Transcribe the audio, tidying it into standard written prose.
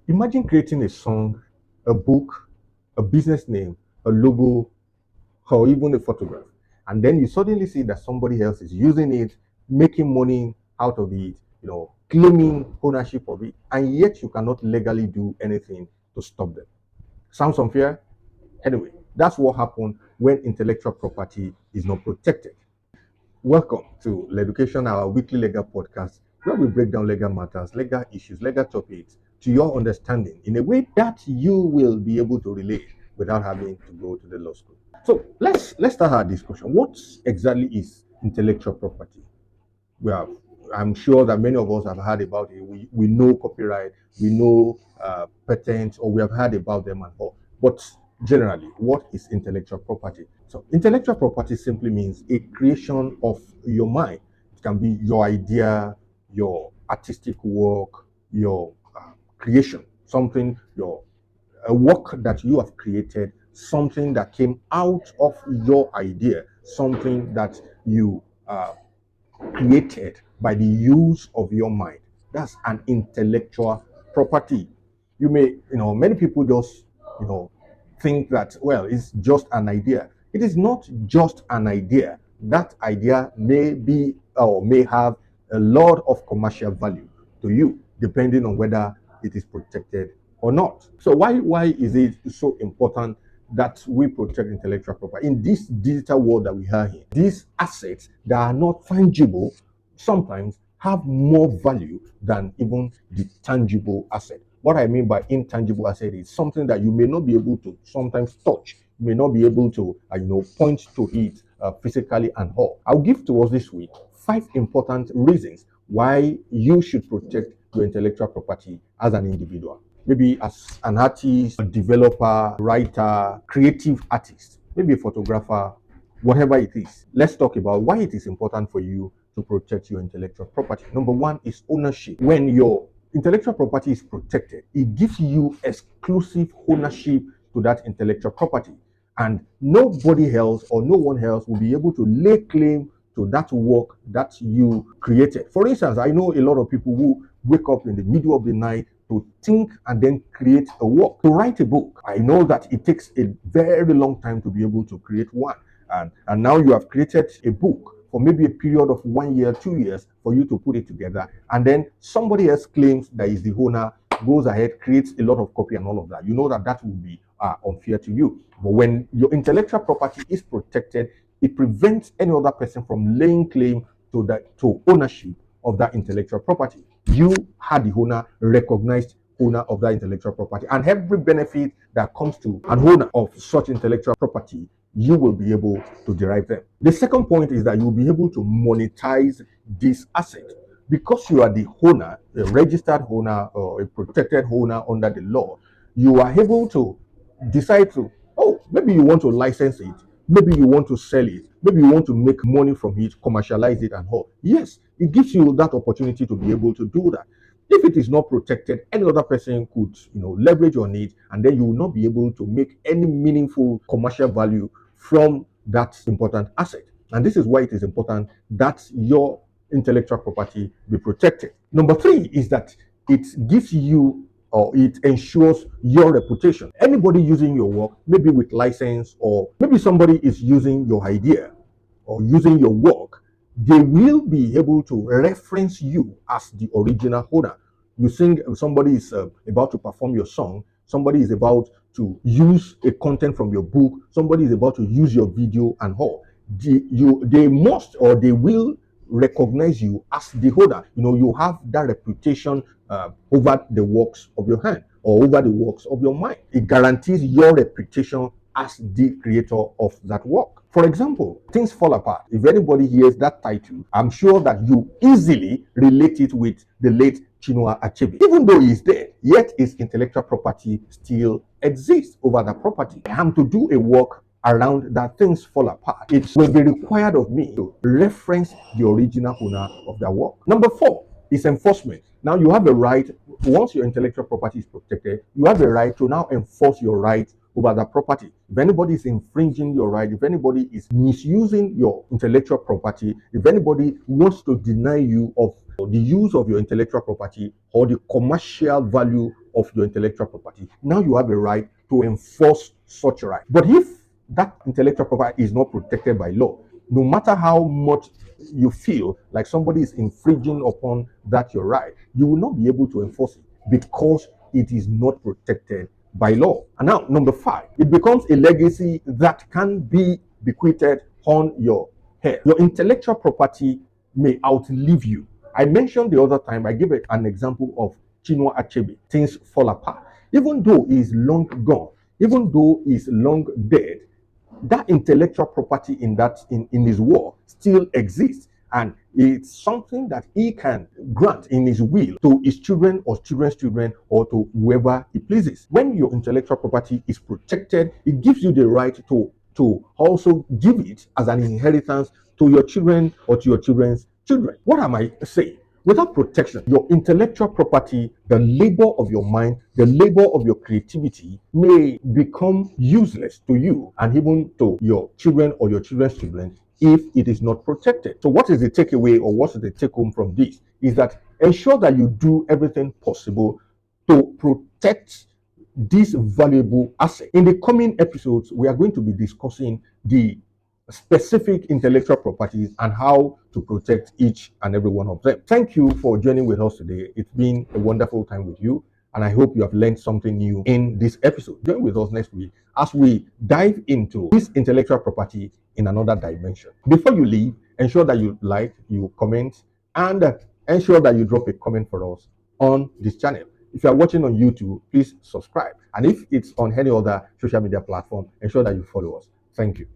Imagine creating a song, a book, a business name, a logo, or even a photograph. And then you suddenly see that somebody else is using it, making money out of it, claiming ownership of it, and yet you cannot legally do anything to stop them. Sounds unfair? Anyway, that's what happens when intellectual property is not protected. Welcome to Education, our weekly legal podcast, where we break down legal matters, legal issues, legal topics to your understanding in a way that you will be able to relate without having to go to the law school. So let's start our discussion. What exactly is intellectual property? Well, I'm sure that many of us have heard about it. We know copyright, we know patents, or we have heard about them and all. But generally, what is intellectual property? So, intellectual property simply means a creation of your mind. It can be your idea, your artistic work, your creation, something, your a work that you have created, something that came out of your idea, something that you created by the use of your mind. That's an intellectual property. Many people just, think that, well, it's just an idea. It is not just an idea. That idea may be or may have a lot of commercial value to you, depending on whether it is protected or not. So why is it so important that we protect intellectual property in this digital world that we are in? These assets that are not tangible sometimes have more value than even the tangible asset. What I mean by intangible asset is something that you may not be able to sometimes touch, you may not be able to, point to it physically and all. I'll give to us this week 5 important reasons why you should protect your intellectual property as an individual. Maybe as an artist, a developer, writer, creative artist, maybe a photographer, whatever it is. Let's talk about why it is important for you to protect your intellectual property. Number one is ownership. When your intellectual property is protected, it gives you exclusive ownership to that intellectual property. And nobody else or no one else will be able to lay claim to that work that you created. For instance, I know a lot of people who wake up in the middle of the night to think and then create a work. To write a book, I know that it takes a very long time to be able to create one. And now you have created a book for maybe a period of 1 year, 2 years for you to put it together. And then somebody else claims that is the owner, goes ahead, creates a lot of copy and all of that. You know that will be unfair to you. But when your intellectual property is protected, it prevents any other person from laying claim to ownership of that intellectual property. You had the owner, recognized owner of that intellectual property, and every benefit that comes to an owner of such intellectual property, you will be able to derive them. The second point is that you will be able to monetize this asset. Because you are the owner, a registered owner or a protected owner under the law, you are able to decide to, maybe you want to license it, maybe you want to sell it, maybe you want to make money from it, commercialize it and all. Yes, it gives you that opportunity to be able to do that. If it is not protected, any other person could, leverage on it, and then you will not be able to make any meaningful commercial value from that important asset. And this is why it is important that your intellectual property be protected. Number three is that it gives you or it ensures your reputation. Anybody using your work, maybe with license, or maybe somebody is using your idea or using your work, they will be able to reference you as the original owner. You sing, somebody is about to perform your song, somebody is about to use a content from your book, somebody is about to use your video and all. They must or they will recognize you as the owner. You have that reputation over the works of your hand or over the works of your mind. It guarantees your reputation as the creator of that work. For example, Things Fall Apart. If anybody hears that title, I'm sure that you easily relate it with the late Chinua Achebe. Even though he's dead, yet his intellectual property still exists over that property. I am to do a work around that Things Fall Apart. It will be required of me to reference the original owner of that work. Number four is enforcement. Now you have a right, once your intellectual property is protected, you have a right to now enforce your right over that property. If anybody is infringing your right, if anybody is misusing your intellectual property, if anybody wants to deny you of the use of your intellectual property or the commercial value of your intellectual property, now you have a right to enforce such a right. But if that intellectual property is not protected by law, no matter how much you feel like somebody is infringing upon that your right, you will not be able to enforce it because it is not protected by law. And now, number 5, it becomes a legacy that can be bequeathed on your head. Your intellectual property may outlive you. I mentioned the other time, I gave an example of Chinua Achebe. Things fall apart. Even though he is long gone, even though he is long dead, that intellectual property in his war still exists, and it's something that he can grant in his will to his children or children's children or to whoever he pleases. When your intellectual property is protected, it gives you the right to also give it as an inheritance to your children or to your children's children. What am I saying? Without protection, your intellectual property, the labor of your mind, the labor of your creativity may become useless to you and even to your children or your children's children if it is not protected. So what is the takeaway, or what is the take home from this? Is that ensure that you do everything possible to protect this valuable asset. In the coming episodes, we are going to be discussing the specific intellectual properties and how to protect each and every one of them. Thank you for joining with us today. It's been a wonderful time with you, and I hope you have learned something new in this episode. Join with us next week as we dive into this intellectual property in another dimension. Before you leave, ensure that you like, you comment, and ensure that you drop a comment for us on this channel. If you are watching on YouTube, please subscribe. And if it's on any other social media platform, ensure that you follow us. Thank you.